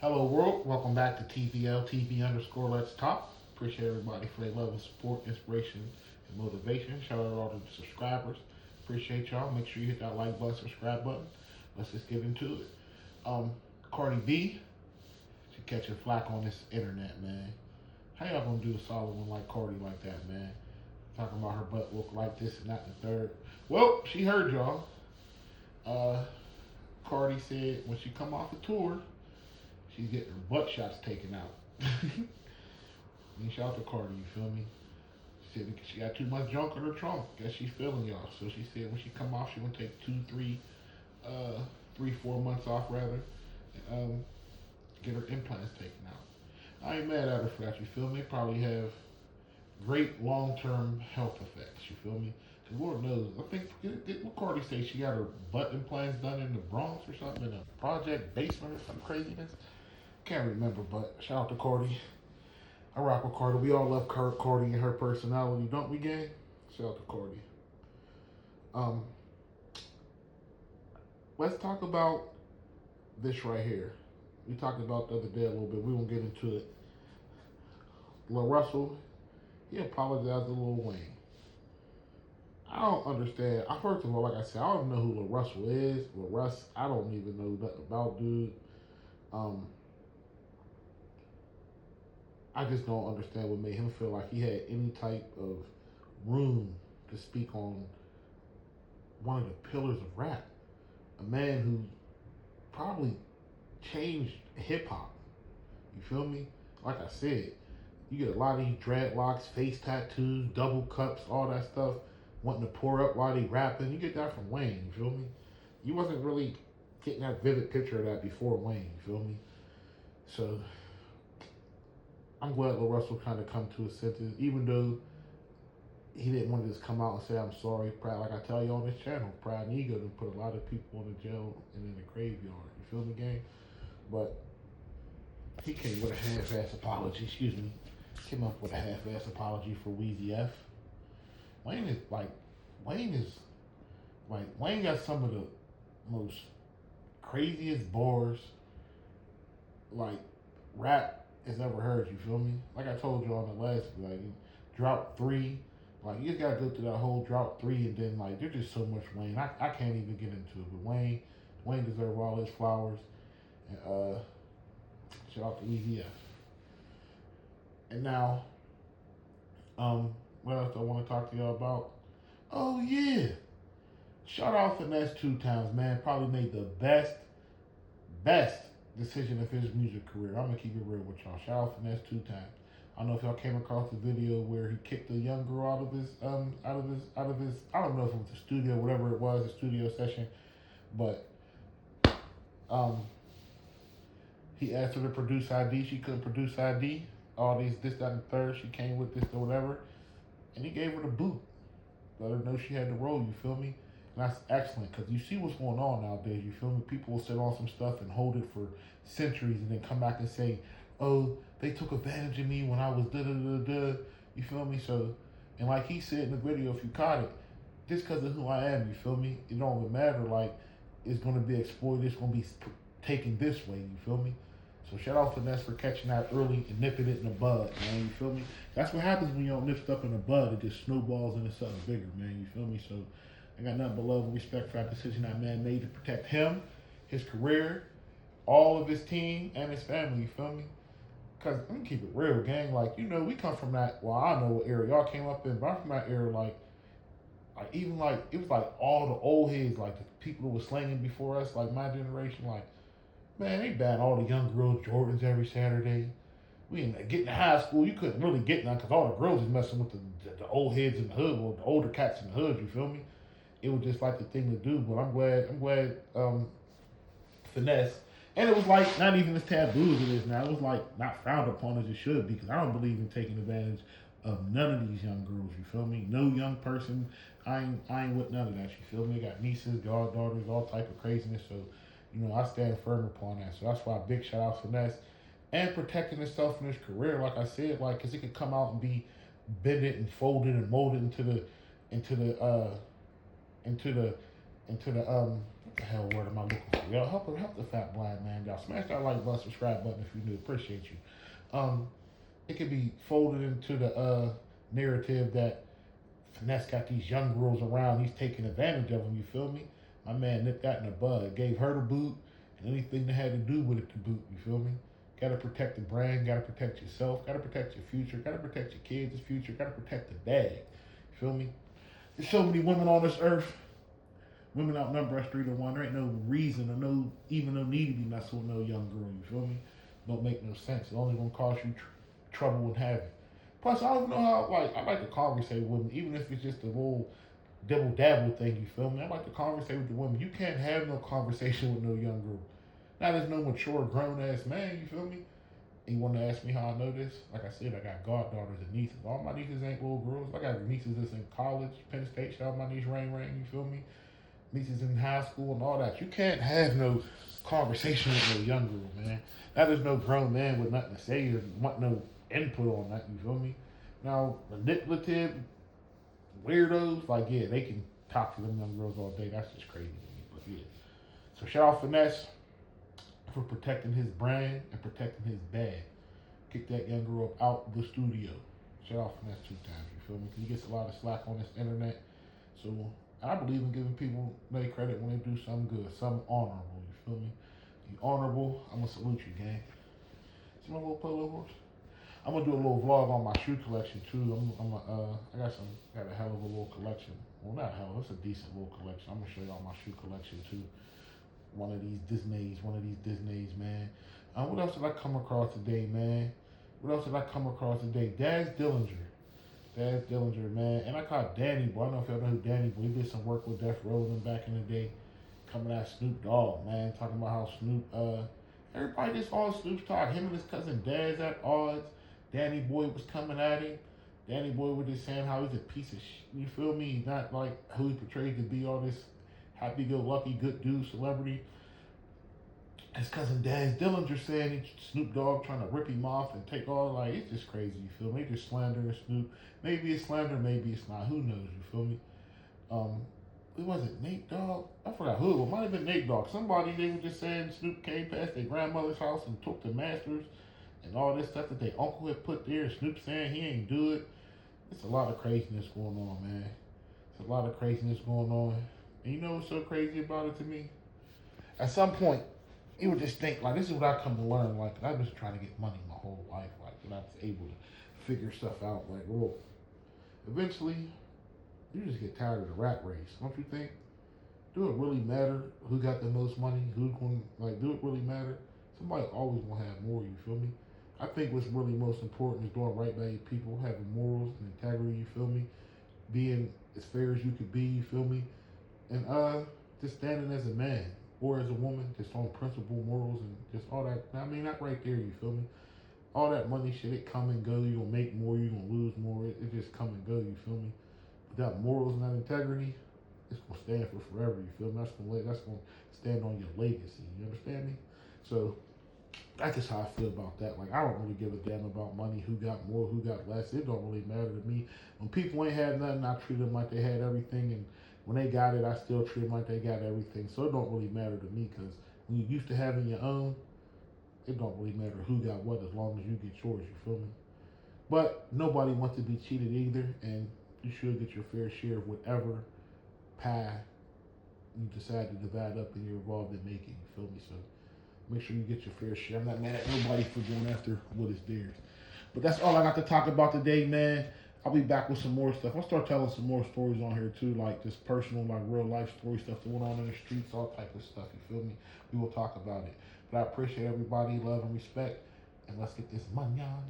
Hello world, welcome back to TVL TV underscore Let's Talk. Appreciate everybody for their love and support, inspiration, and motivation. Shout out to all the subscribers. Appreciate y'all. Make sure you hit that like button, subscribe button. Let's just get into it. Um, Cardi B, she catching flack on this internet, man. How y'all gonna do a solid one like Cardi like that, man? Talking about her butt look like this and that and the third. Well, she heard y'all. Uh, Cardi said when she come off the tour, she's getting her butt shots taken out. And shout out to Cardi, you feel me? She said she got too much junk in her trunk. Guess she's feeling y'all. So she said when she come off, she gonna take 4 months off rather, and get her implants taken out. I ain't mad at her for that. You feel me? Probably have great long-term health effects. You feel me? Cause Lord knows, I think what Cardi say she got her butt implants done in the Bronx or something in a project basement or some craziness. Can't remember, but shout out to Cardi. I rock with Cardi. We all love Cardi and her personality, don't we, gang? Shout out to Cardi. Um, let's talk about this right here. We talked about the other day a little bit. We won't get into it. Lil Russell, he apologized to Lil Wayne. I don't understand. First of all, like I said, I don't know who Lil Russell is. Lil Russ, I don't even know nothing about dude. Um, I just don't understand what made him feel like he had any type of room to speak on one of the pillars of rap. A man who probably changed hip hop. You feel me? Like I said, you get a lot of these dreadlocks, face tattoos, double cups, all that stuff, wanting to pour up while they rapping. You get that from Wayne, you feel me? You wasn't really getting that vivid picture of that before Wayne, you feel me? So I'm glad Lil Russell kind of come to his senses, even though he didn't want to just come out and say I'm sorry. Pride, like I tell you on this channel, pride and ego to put a lot of people in the jail and in the graveyard. You feel me, gang? But he came with a half-ass apology. Excuse me. Came up with a half-ass apology for Weezy F. Wayne is like Wayne got some of the most craziest bars like rap has ever heard. You feel me? Like I told you on the last, like Drought 3. Like you just gotta go through that whole Drought 3, and then like there's just so much Wayne. I can't even get into it. But Wayne deserves all his flowers. And shout out to Easy F. And now, what else do I want to talk to y'all about? Oh yeah, shout out Finesse 2 times, man. Probably made the best decision of his music career. I'm gonna keep it real with y'all. Shout out Finesse 2 times. I don't know if y'all came across the video where he kicked a young girl out of his I don't know if it was the studio, whatever it was, the studio session, but um he asked her to produce ID. She couldn't produce ID. All these this, that, and the third. She came with this or whatever, and he gave her the boot. Let her know she had to roll. You feel me? And that's excellent because you see what's going on nowadays. You feel me? People will sit on some stuff and hold it for centuries, and then come back and say, "Oh, they took advantage of me when I was da da da da." You feel me? So, and like he said in the video, if you caught it, just because of who I am, you feel me? It don't even matter. Like it's gonna be exploited. It's gonna be taken this way. You feel me? So shout out Finesse for catching that early and nipping it in the bud, man. You feel me? That's what happens when you don't nip stuff in the bud. It just snowballs into something bigger, man. You feel me? So I got nothing but love and respect for that decision that man made to protect him, his career, all of his team, and his family. You feel me? Cause let me keep it real, gang. Like we come from that. Well, I know what era y'all came up in, but I'm from that era. Like even like it was like all the old heads, like the people who were slanging before us, like my generation, like. Man, they banned all the young girls Jordans every Saturday. We in getting to high school, you couldn't really get none because all the girls was messing with the old heads in the hood, or the older cats in the hood. You feel me? It was just like the thing to do. But I'm glad, Finesse, and it was like not even as taboo as it is now. It was like not frowned upon as it should be because I don't believe in taking advantage of none of these young girls. You feel me? No young person. I ain't with none of that. You feel me? I got nieces, goddaughters, all type of craziness. So I stand firm upon that. So that's why big shout out Finesse and protecting himself in his career. Like I said, like because it could come out and be bended and folded and molded into the into the into the what the hell word am I looking for? Yo, help the fat blind man. Y'all smash that like button, subscribe button if you do. Appreciate you. It could be folded into the narrative that Finesse got these young girls around. He's taking advantage of them. You feel me? My man nipped that in the bud. Gave her the boot and anything that had to do with it to boot. You feel me? Got to protect the brand. Got to protect yourself. Got to protect your future. Got to protect your kids' future. Got to protect the bag. You feel me? There's so many women on this earth. Women outnumber us 3-1. There ain't no reason or no even no need to be messing with no young girl. You feel me? Don't make no sense. It only gonna cause you trouble and havoc. Plus, I don't know how. Like, I like to conversate with women, even if it's just a little dibble dabble thing. You feel me? I like to conversate with the women. You can't have no conversation with no young girl. Now there's no mature grown ass man. You feel me? And you want to ask me how I know this? Like I said, I got goddaughters and nieces. All my nieces ain't little girls. I got nieces that's in college, Penn State. Shout out my niece Rain Rain. You feel me? Nieces in high school and all that. You can't have no conversation with no young girl, man. Now there's no grown man with nothing to say or want no input on that. You feel me? Now manipulative weirdos, like yeah, they can talk to them young girls all day. That's just crazy to me. But yeah. So shout out Finesse for protecting his brand and protecting his bag. Kick that young girl out the studio. Shout out Finesse 2 times. You feel me? Because he gets a lot of slack on this internet. So I believe in giving people their credit when they do something good, something honorable. You feel me? You honorable. I'm gonna salute you, gang. See my little polo horse? I'm gonna do a little vlog on my shoe collection too. I got a hell of a little collection. Well, not hell, it's a decent little collection. I'm gonna show y'all my shoe collection too. One of these Disneys, man. What else did I come across today, man? What else did I come across today? Daz Dillinger, man. And I caught Danny Boy. I don't know if y'all know who Danny Boy. He did some work with Death Row back in the day. Coming at Snoop Dogg, man. Talking about how Snoop, everybody just all Snoop's talk. Him and his cousin Daz at odds. Danny Boy was coming at him. Danny Boy was just saying how he's a piece of shit. You feel me? He's not like who he portrays to be, all this happy-go-lucky, good dude, celebrity. His cousin Daz Dillinger saying Snoop Dogg trying to rip him off and take all, like, it's just crazy, you feel me? They just slandering Snoop. Maybe it's slander, maybe it's not. Who knows, you feel me? Who was it? Nate Dogg? I forgot who. It might have been Nate Dogg. Somebody, they were just saying Snoop came past their grandmother's house and took the masters and all this stuff that their uncle had put there. And Snoop saying he ain't do it. It's a lot of craziness going on, man. It's a lot of craziness going on. And you know what's so crazy about it to me? At some point, you would just think, like, this is what I come to learn. Like, I've been trying to get money my whole life. Like, and I was able to figure stuff out. Like, well, eventually, you just get tired of the rat race, don't you think? Do it really matter who got the most money? Who's going, like, do it really matter? Somebody always gonna have more, you feel me? I think what's really most important is doing right by your people, having morals and integrity, you feel me? Being as fair as you could be, you feel me? And just standing as a man or as a woman, just on principle, morals, and just all that. I mean, not right there, you feel me? All that money shit, it come and go. You're gonna make more, you're gonna lose more. It just come and go, you feel me? Without morals and that integrity, it's gonna stand for forever, you feel me? That's gonna stand on your legacy, you understand me? So that's just how I feel about that. Like, I don't really give a damn about money, who got more, who got less. It don't really matter to me. When people ain't had nothing, I treat them like they had everything, and when they got it, I still treat them like they got everything. So it don't really matter to me, because when you're used to having your own, it don't really matter who got what as long as you get yours, you feel me? But nobody wants to be cheated either, and you should get your fair share of whatever pie you decide to divide up and you're involved in making, you feel me? So make sure you get your fair share. I'm not mad at nobody for going after what is theirs. But that's all I got to talk about today, man. I'll be back with some more stuff. I'll start telling some more stories on here too, like just personal, like real life story stuff that went on in the streets, all type of stuff, you feel me? We will talk about it. But I appreciate everybody, love and respect, and let's get this money on.